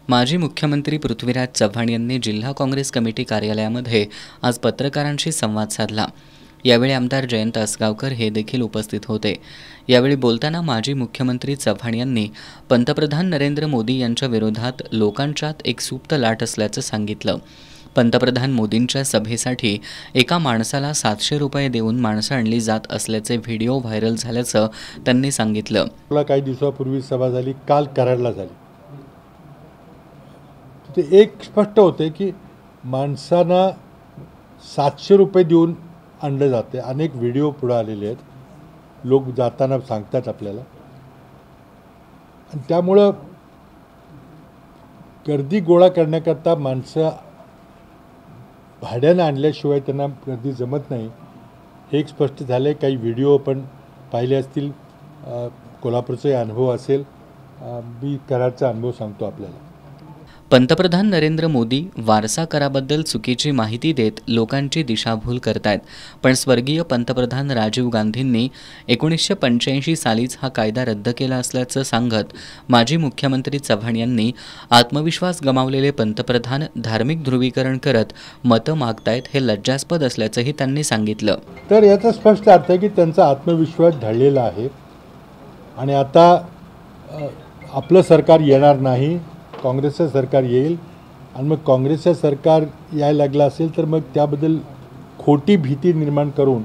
माजी मुख्यमंत्री पृथ्वीराज चव्हाण यांनी जिल्हा काँग्रेस कमिटी कार्यालयामध्ये आज पत्रकारांशी संवाद साधला। यावेळी आमदार जयंत असगावकर हे देखील उपस्थित होते। यावेळी बोलताना माजी मुख्यमंत्री चव्हाण यांनी पंतप्रधान नरेंद्र मोदी यांच्या विरोधात लोकांच्यात एक सुप्त लाट असल्याचं सांगितलं। पंतप्रधान मोदींच्या सभेसाठी एका माणसाला 700 रुपये देऊन माणसं आणली जात असल्याचे व्हिडिओ व्हायरल झाल्याचं त्यांनी सांगितलं। काही दिवसापूर्वी सभा झाली, काल कराडला झाली। ते एक स्पष्ट होते की माणसांना 700 रुपये देऊन आणले जाते। अनेक व्हिडिओ पुढे आलेले आहेत, लोक जाताना सांगतात आपल्याला। आणि त्यामुळे गर्दी गोळा करण्याकरता माणसं भाड्याने आणल्याशिवाय त्यांना गर्दी जमत नाही, हे एक स्पष्ट झाले। काही व्हिडिओ आपण पाहिले असतील, कोल्हापूरचा अनुभव असेल, मी कराडचा अनुभव सांगतो आपल्याला। पंतप्रधान नरेंद्र मोदी वारसा कराबद्दल चुकीची माहिती देत लोकांची दिशाभूल करतायत। पण स्वर्गीय पंतप्रधान राजीव गांधींनी 1985 सालीच हा कायदा रद्द केला असल्याचं सांगत माजी मुख्यमंत्री चव्हाण यांनी आत्मविश्वास गमावलेले पंतप्रधान धार्मिक ध्रुवीकरण करत मतं मागतायत हे लज्जास्पद असल्याचंही त्यांनी सांगितलं। तर याचा स्पष्ट अर्थ आहे की त्यांचा आत्मविश्वास ढळलेला आहे आणि आता आपलं सरकार येणार नाही, काँग्रेसचं सरकार येईल। आणि मग काँग्रेसचं सरकार यायला लागलं असेल तर मग त्याबद्दल खोटी भीती निर्माण करून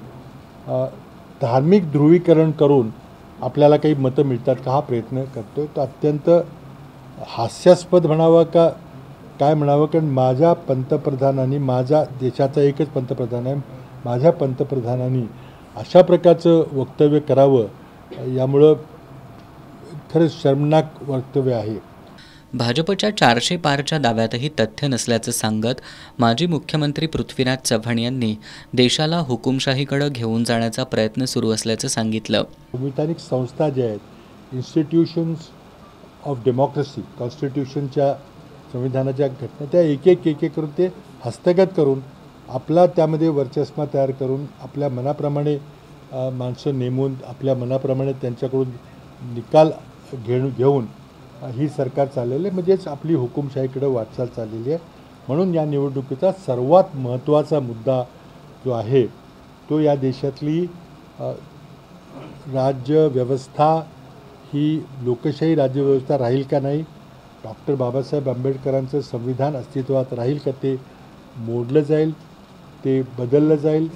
धार्मिक ध्रुवीकरण करून आपल्याला काही मतं मिळतात का हा प्रयत्न करतो। तो अत्यंत हास्यास्पद म्हणावं का काय म्हणावं, कारण माझ्या पंतप्रधानांनी, माझ्या देशाचा एकच पंतप्रधान आहे, माझ्या पंतप्रधानांनी अशा प्रकारचं वक्तव्य करावं, यामुळं खरंच शर्मनाक वक्तव्य आहे। भाजपच्या 400 पारच्या दाव्यातही तथ्य नसल्याचं सांगत माजी मुख्यमंत्री पृथ्वीराज चव्हाण यांनी देशाला हुकुमशाहीकडे घेऊन जाण्याचा प्रयत्न सुरू असल्याचं सांगितलं। संविधानिक संस्था ज्या आहेत, इन्स्टिट्यूशन्स ऑफ डेमोक्रेसी, कॉन्स्टिट्यूशनच्या संविधानाच्या घटना, त्या एक एक करून ते हस्तगत करून आपला त्यामध्ये वर्चस्व तयार करून आपल्या मनाप्रमाणे माणसं नेमून आपल्या मनाप्रमाणे त्यांच्याकडून निकाल घेऊन ही सरकार चाललेली आहे, म्हणजेच आपली हुकुमशाहीकडे वाटचाल चाललेली आहे। म्हणून या निवडणुकीचा सर्वात महत्त्वाचा मुद्दा जो आहे तो या देशातली राज्यव्यवस्था ही लोकशाही राज्यव्यवस्था राहील का नाही, डॉक्टर बाबासाहेब आंबेडकरांचं संविधान अस्तित्वात राहील का, ते मोडलं जाईल, ते बदललं जाईल।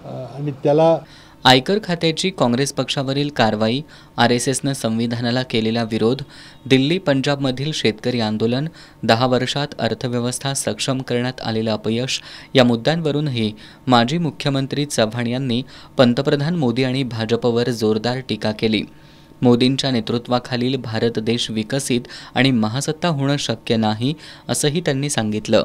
आणि त्याला आयकर खात्याची काँग्रेस पक्षावरील कारवाई, RSSनं संविधानाला केलेला विरोध, दिल्ली पंजाबमधील शेतकरी आंदोलन, 10 वर्षात अर्थव्यवस्था सक्षम करण्यात आलेलं अपयश या मुद्द्यांवरूनही माजी मुख्यमंत्री चव्हाण यांनी पंतप्रधान मोदी आणि भाजपवर जोरदार टीका केली। मोदींच्या नेतृत्वाखालील भारत देश विकसित आणि महासत्ता होणं शक्य नाही असंही त्यांनी सांगितलं।